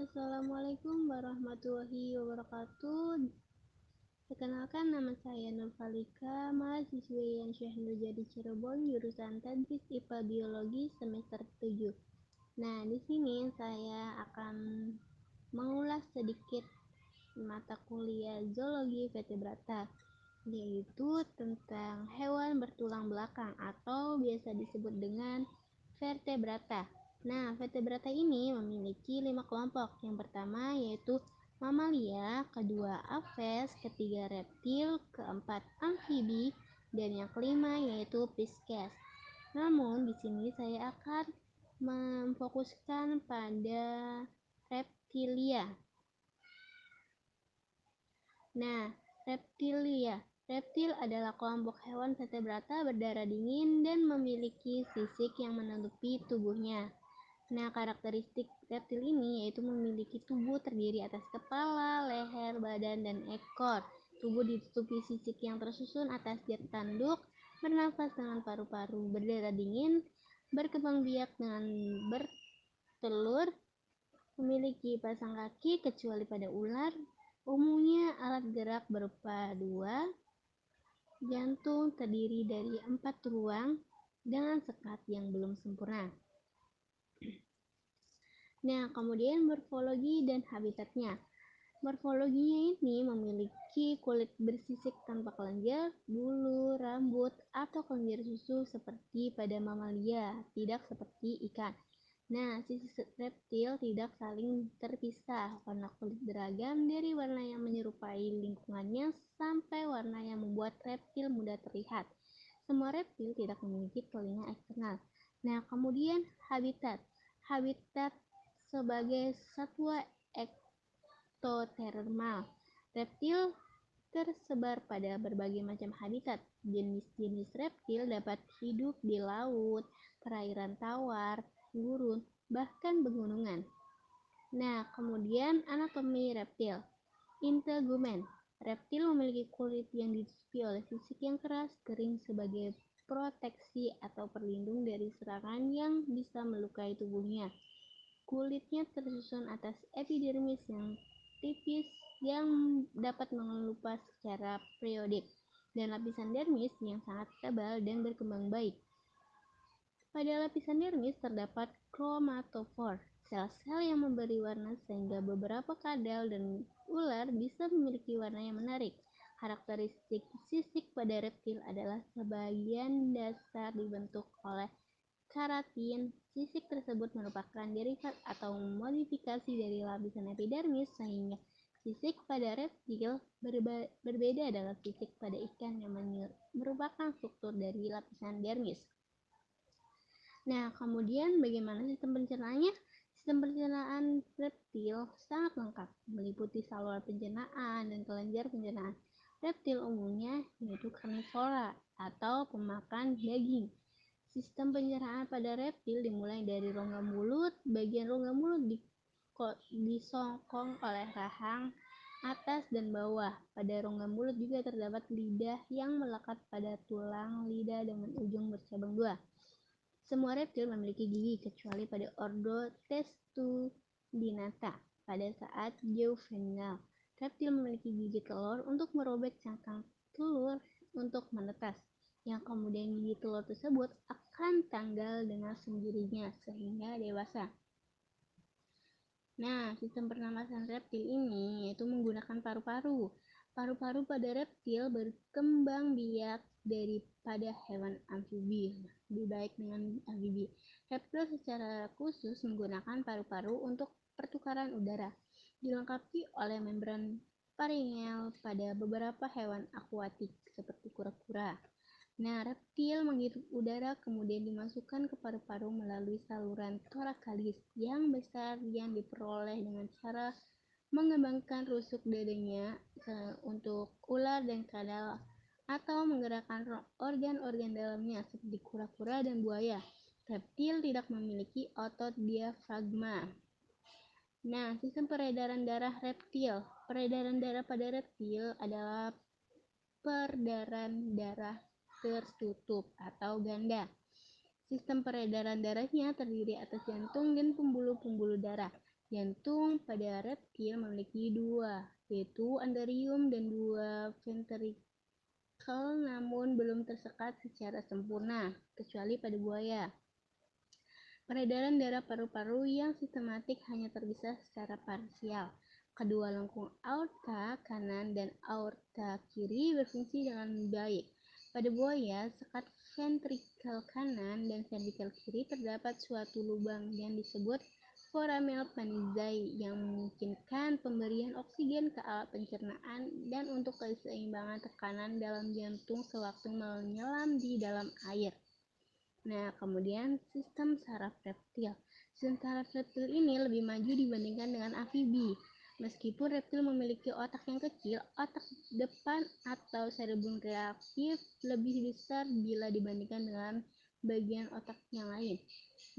Assalamualaikum warahmatullahi wabarakatuh. Perkenalkan, nama saya Nurfalika, mahasiswi yang Syekh Nurjadi Cirebon, jurusan Tadris IPA Biologi semester 7. Nah, di sini saya akan mengulas sedikit mata kuliah zoologi vertebrata, yaitu tentang hewan bertulang belakang atau biasa disebut dengan vertebrata. Nah, vertebrata ini memiliki 5 kelompok. Yang pertama yaitu mamalia, kedua aves, ketiga reptil, keempat amfibi, dan yang kelima yaitu pisces. Namun di sini saya akan memfokuskan pada reptilia. Nah, reptil adalah kelompok hewan vertebrata berdarah dingin dan memiliki sisik yang menutupi tubuhnya. Nah, karakteristik reptil ini yaitu memiliki tubuh terdiri atas kepala, leher, badan, dan ekor. Tubuh ditutupi sisik yang tersusun atas zat tanduk, bernafas dengan paru-paru, berdarah dingin, berkembang biak dengan bertelur, memiliki pasang kaki kecuali pada ular. Umumnya alat gerak berupa 2 jantung terdiri dari 4 ruang dengan sekat yang belum sempurna. Nah, kemudian morfologi dan habitatnya. Morfologinya ini memiliki kulit bersisik tanpa kelenjar, bulu, rambut, atau kelenjar susu seperti pada mamalia, tidak seperti ikan. Nah, sisik reptil tidak saling terpisah. Warna kulit beragam dari warna yang menyerupai lingkungannya sampai warna yang membuat reptil mudah terlihat. Semua reptil tidak memiliki telinga eksternal. Nah, kemudian habitat. Habitat sebagai satwa ektotermal. Reptil tersebar pada berbagai macam habitat. Jenis-jenis reptil dapat hidup di laut, perairan tawar, gurun, bahkan pegunungan. Nah, kemudian anatomi reptil. Integumen. Reptil memiliki kulit yang ditutupi oleh sisik yang keras, kering sebagai proteksi atau perlindung dari serangan yang bisa melukai tubuhnya. Kulitnya tersusun atas epidermis yang tipis yang dapat mengelupas secara periodik, dan lapisan dermis yang sangat tebal dan berkembang baik. Pada lapisan dermis terdapat kromatofor, sel-sel yang memberi warna sehingga beberapa kadal dan ular bisa memiliki warna yang menarik. Karakteristik sisik pada reptil adalah sebagian dasar dibentuk oleh keratin. Sisik tersebut merupakan derivat atau modifikasi dari lapisan epidermis sehingga sisik pada reptil berbeda dengan sisik pada ikan yang merupakan struktur dari lapisan dermis. Nah, kemudian bagaimana sistem pencernaannya? Sistem pencernaan reptil sangat lengkap, meliputi saluran pencernaan dan kelenjar pencernaan. Reptil umumnya yaitu karnivora atau pemakan daging. Sistem pencernaan pada reptil dimulai dari rongga mulut. Bagian rongga mulut disokong oleh rahang atas dan bawah. Pada rongga mulut juga terdapat lidah yang melekat pada tulang lidah dengan ujung bercabang 2. Semua reptil memiliki gigi kecuali pada ordo Testudinata. Pada saat juvenile, reptil memiliki gigi telur untuk merobek cangkang telur untuk menetas, yang kemudian gigi telur tersebut akan tanggal dengan sendirinya sehingga dewasa. Nah, sistem pernapasan reptil ini yaitu menggunakan paru-paru. Paru-paru pada reptil berkembang biak daripada hewan amfibi, lebih baik dengan amfibi. Reptil secara khusus menggunakan paru-paru untuk pertukaran udara, dilengkapi oleh membran faringel pada beberapa hewan akuatik seperti kura-kura. Nah, reptil menghirup udara kemudian dimasukkan ke paru-paru melalui saluran torakalis yang besar yang diperoleh dengan cara mengembangkan rusuk dadanya untuk ular dan kadal atau menggerakkan organ-organ dalamnya seperti kura-kura dan buaya. Reptil tidak memiliki otot diafragma. Nah, sistem peredaran darah reptil. Peredaran darah pada reptil adalah peredaran darah tertutup atau ganda. Sistem peredaran darahnya terdiri atas jantung dan pembuluh-pembuluh darah. Jantung pada reptil memiliki dua, yaitu endarium dan dua ventricle, namun belum tersekat secara sempurna, kecuali pada buaya. Peredaran darah paru-paru yang sistematik hanya terpisah secara parsial. Kedua lengkung aorta kanan dan aorta kiri berfungsi dengan baik. Pada buaya, sekat ventrikel kanan dan ventrikel kiri terdapat suatu lubang yang disebut foramen Panizai yang memungkinkan pemberian oksigen ke alat pencernaan dan untuk keseimbangan tekanan dalam jantung sewaktu menyelam di dalam air. Nah, kemudian sistem saraf reptil. Sistem saraf reptil ini lebih maju dibandingkan dengan amfibi. Meskipun reptil memiliki otak yang kecil, otak depan atau cerebrum reaktif lebih besar bila dibandingkan dengan bagian otak yang lain.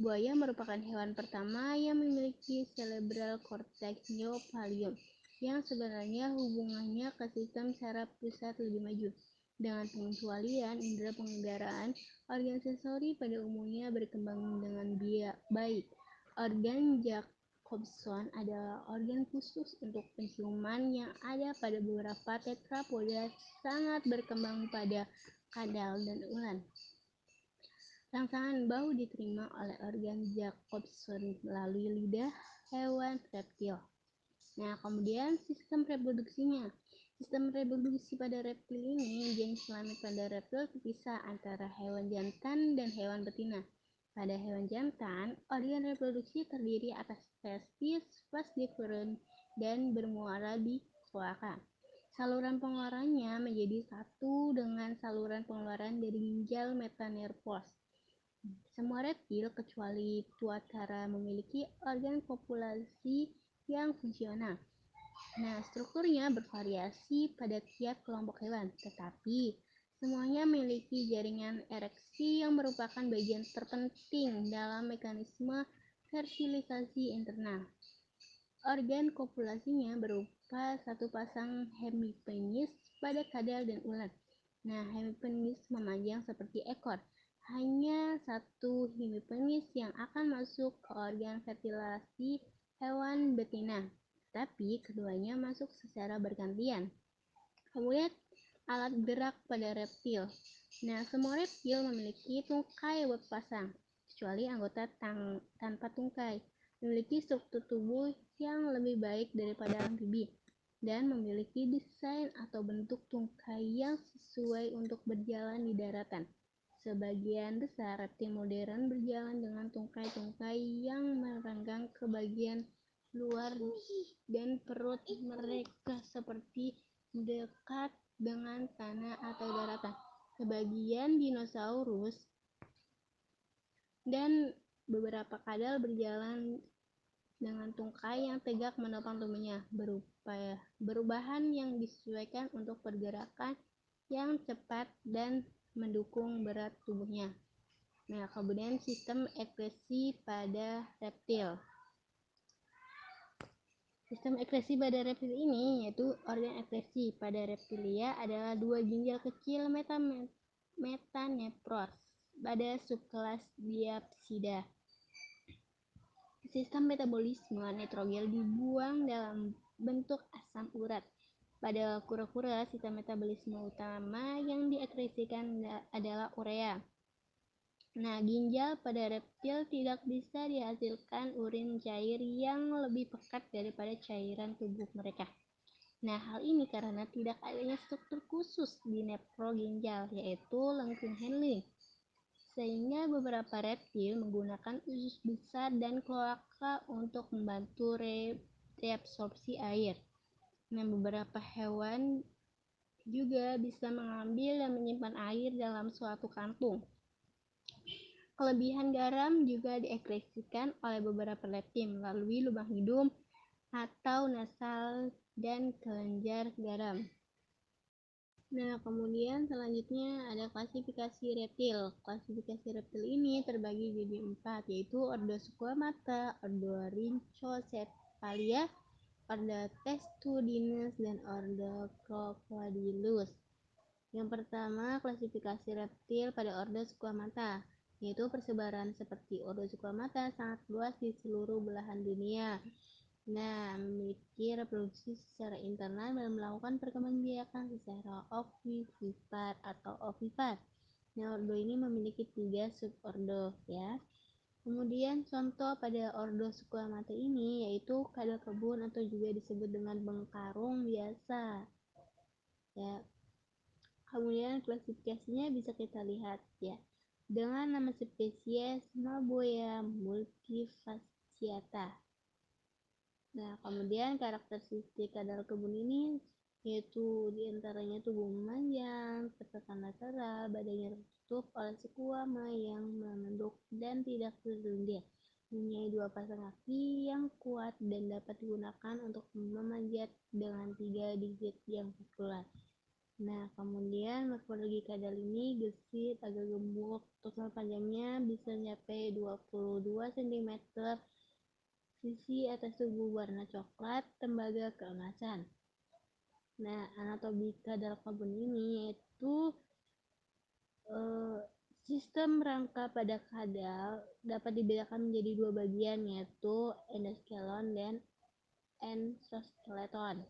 Buaya merupakan hewan pertama yang memiliki cerebral cortex neopallium, yang sebenarnya hubungannya ke sistem saraf pusat lebih maju. Dengan pengecualian indera pengendaraan, organ sensori pada umumnya berkembang dengan baik. Organ Jacobson adalah organ khusus untuk penciuman yang ada pada beberapa tetrapoda sangat berkembang pada kadal dan ular. Rangsangan bau diterima oleh organ Jacobson melalui lidah hewan reptil. Nah, kemudian sistem reproduksinya. Sistem reproduksi pada reptil ini, jenis kelamin pada reptil terpisah antara hewan jantan dan hewan betina. Pada hewan jantan, organ reproduksi terdiri atas testis, vas deferens, dan bermuara di kloaka. Saluran pengeluarannya menjadi satu dengan saluran pengeluaran dari ginjal metanephros. Semua reptil kecuali tuatara memiliki organ kopulasi yang fungsional. Nah, strukturnya bervariasi pada tiap kelompok hewan, tetapi semuanya memiliki jaringan ereksi yang merupakan bagian terpenting dalam mekanisme fertilisasi internal. Organ kopulasinya berupa satu pasang hemipenis pada kadal dan ulat. Nah, hemipenis memanjang seperti ekor. Hanya satu hemipenis yang akan masuk ke organ fertilasi hewan betina, tapi keduanya masuk secara bergantian. Kemudian alat gerak pada reptil. Nah, semua reptil memiliki tungkai berpasang, kecuali anggota tanpa tungkai, memiliki struktur tubuh yang lebih baik daripada amfibi, dan memiliki desain atau bentuk tungkai yang sesuai untuk berjalan di daratan. Sebagian besar reptil modern berjalan dengan tungkai-tungkai yang merenggang ke bagian luar dan perut mereka seperti dekat dengan tanah atau daratan. Sebagian dinosaurus dan beberapa kadal berjalan dengan tungkai yang tegak menopang tubuhnya, berubahan yang disesuaikan untuk pergerakan yang cepat dan mendukung berat tubuhnya. Nah, kemudian sistem ekskresi pada reptil. Sistem ekskresi pada reptil ini yaitu organ ekskresi pada reptilia adalah dua ginjal kecil metanephros pada subkelas Diapsida. Sistem metabolisme nitrogen dibuang dalam bentuk asam urat. Pada kura-kura, sistem metabolisme utama yang diekskresikan adalah urea. Nah, ginjal pada reptil tidak bisa dihasilkan urin cair yang lebih pekat daripada cairan tubuh mereka. Nah, hal ini karena tidak adanya struktur khusus di nephroginjal, yaitu lengkung Henle. Sehingga beberapa reptil menggunakan usus besar dan kloaka untuk membantu reabsorpsi air. Nah, beberapa hewan juga bisa mengambil dan menyimpan air dalam suatu kantung. Kelebihan garam juga diekskresikan oleh beberapa reptil melalui lubang hidung atau nasal dan kelenjar garam. Nah, kemudian selanjutnya ada klasifikasi reptil. Klasifikasi reptil ini terbagi jadi 4, yaitu ordo Squamata, ordo Rhinchocephalia, ordo Testudinus, dan ordo Crocodylus. Yang pertama, klasifikasi reptil pada ordo Squamata, yaitu persebaran seperti ordo Squamata sangat luas di seluruh belahan dunia. Nah, memiliki reproduksi secara internal dan melakukan perkembangbiakan secara ovivipar atau ovipar. Nah, ordo ini memiliki 3 subordo ya. Kemudian contoh pada ordo Squamata ini yaitu kadal kebun atau juga disebut dengan bengkarung biasa. Ya. Kemudian klasifikasinya bisa kita lihat ya. Dengan nama spesies Malboya multifasciata. Nah, kemudian karakteristik kadal kebun ini yaitu diantaranya tubuh memanjang, tertekan lateral, badannya tertutup oleh sekuama yang menunduk dan tidak berlendir. Mempunyai 2 pasang kaki yang kuat dan dapat digunakan untuk memanjat dengan 3 digit yang populer. Nah, kemudian morfologi kadal ini gesit, agak gemuk, total panjangnya bisa mencapai 22 cm, sisi atas tubuh warna coklat, tembaga keemasan. Nah, anatomi kadal kebun ini yaitu sistem rangka pada kadal dapat dibedakan menjadi 2 bagian yaitu endoskeleton dan endoskeleton.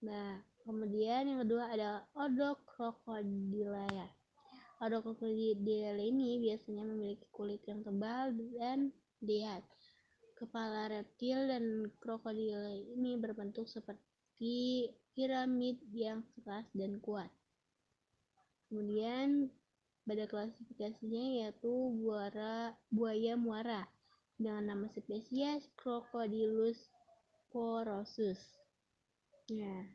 Nah, kemudian yang kedua ada ordo Crocodylea. Ordo Crocodylea ini biasanya memiliki kulit yang tebal dan lihat. Kepala reptil dan krokodil ini berbentuk seperti piramid yang keras dan kuat. Kemudian pada klasifikasinya yaitu buaya muara dengan nama spesies Crocodylus porosus. Nah,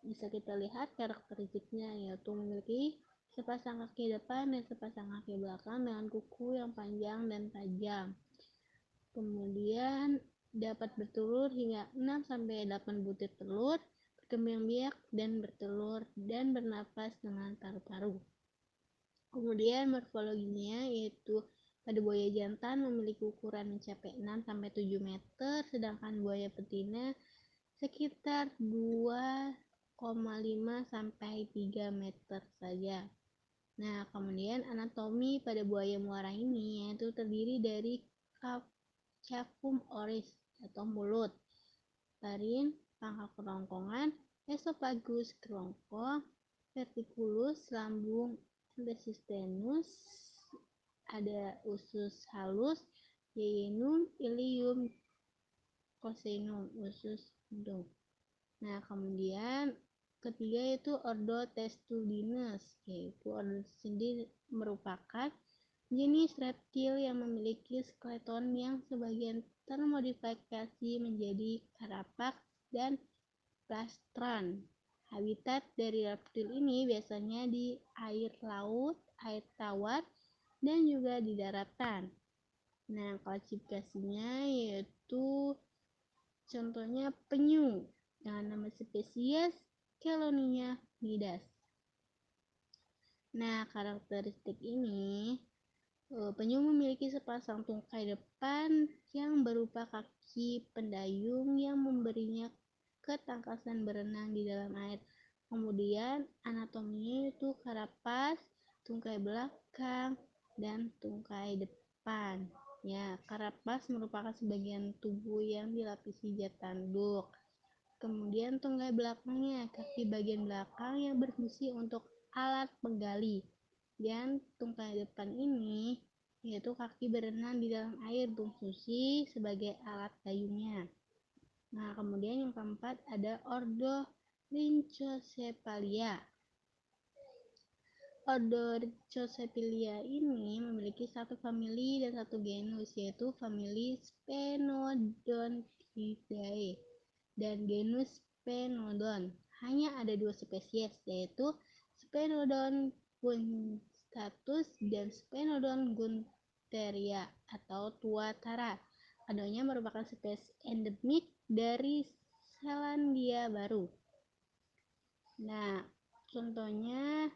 bisa kita lihat karakteristiknya yaitu memiliki sepasang kaki depan dan sepasang kaki belakang dengan kuku yang panjang dan tajam. Kemudian dapat bertelur hingga 6-8 butir telur, berkembang biak dan bertelur dan bernapas dengan paru-paru. Kemudian morfologinya yaitu pada buaya jantan memiliki ukuran mencapai 6-7 meter, sedangkan buaya betina sekitar 2,5-3 meter saja. Nah, kemudian anatomi pada buaya muara ini yaitu terdiri dari cavum oris atau mulut, faring, pangkal kerongkongan, esophagus kerongkong, verticulus lambung, intestinus, ada usus halus, yeyinum, ilium, coccinum, usus hidung. Nah, kemudian ketiga yaitu ordo Testudinus, yaitu ordo sendiri merupakan jenis reptil yang memiliki skeleton yang sebagian termodifikasi menjadi carapax dan plastron. Habitat dari reptil ini biasanya di air laut, air tawar, dan juga di daratan. Nah, klasifikasinya yaitu contohnya penyu dengan nama spesies Chelonia midas. Nah, karakteristik ini penyu memiliki sepasang tungkai depan yang berupa kaki pendayung yang memberinya ketangkasan berenang di dalam air. Kemudian anatominya itu karapas, tungkai belakang, dan tungkai depan. Ya, karapas merupakan sebagian tubuh yang dilapisi zat tanduk. Kemudian tungkai belakangnya, kaki bagian belakang yang berfungsi untuk alat penggali. Dan tungkai depan ini yaitu kaki berenang di dalam air berfungsi sebagai alat dayungnya. Nah, kemudian yang keempat ada ordo Rhynchocephalia. Ordo Rhynchocephalia ini memiliki satu famili dan satu genus yaitu famili Sphenodontidae dan genus Sphenodon. Hanya ada 2 spesies yaitu Sphenodon gustatus dan Sphenodon gunteria atau tuatara. Keduanya merupakan spesies endemik dari Selandia Baru. Nah, contohnya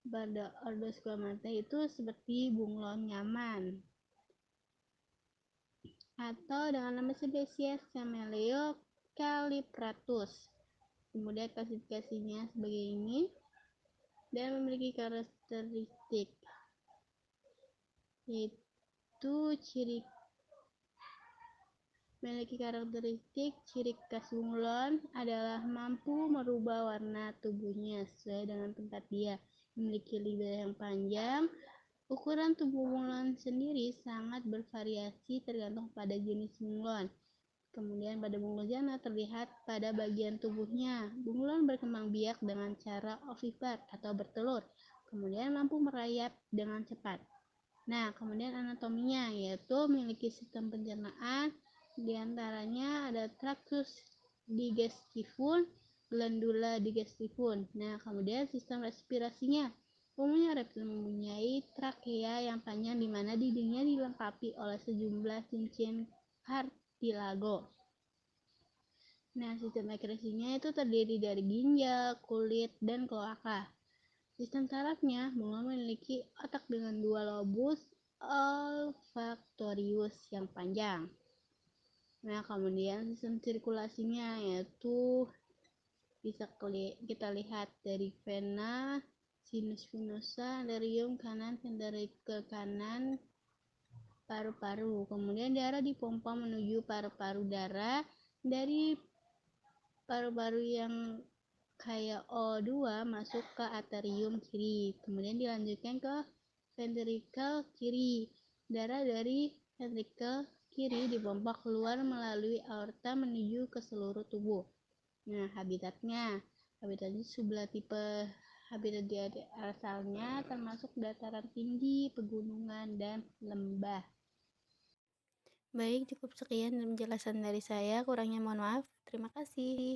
pada ordo Squamata itu seperti bunglon nyaman atau dengan nama spesies Cameleo calipratus. Kemudian klasifikasinya sebagai ini dan memiliki karakteristik yaitu Memiliki karakteristik ciri khas bunglon adalah mampu merubah warna tubuhnya sesuai dengan tempat dia. Memiliki lidah yang panjang. Ukuran tubuh bunglon sendiri sangat bervariasi tergantung pada jenis bunglon. Kemudian pada bunglon jantan terlihat pada bagian tubuhnya. Bunglon berkembang biak dengan cara ovipar atau bertelur. Kemudian mampu merayap dengan cepat. Nah, kemudian anatominya yaitu memiliki sistem pencernaan, diantaranya ada traktus digestivum, glandula digestivum. Nah, kemudian sistem respirasinya. Umumnya reptil mempunyai trakea yang panjang di mana dindingnya dilengkapi oleh sejumlah cincin kartilago. Nah, sistem ekskresinya itu terdiri dari ginjal, kulit, dan kloaka. Sistem sarafnya memiliki otak dengan dua lobus olfaktorius yang panjang. Nah, kemudian sistem sirkulasinya yaitu bisa kita lihat dari vena, sinus venosa, arterium kanan, ventricle kanan, paru-paru. Kemudian darah dipompa menuju paru-paru darah dari paru-paru yang kayak O2 masuk ke atrium kiri, kemudian dilanjutkan ke ventricle kiri. Darah dari ventricle kiri dipompa keluar melalui aorta menuju ke seluruh tubuh. Nah, habitatnya sebelah tipe habitat di asalnya termasuk dataran tinggi, pegunungan, dan lembah. Baik, cukup sekian penjelasan dari saya. Kurangnya mohon maaf. Terima kasih.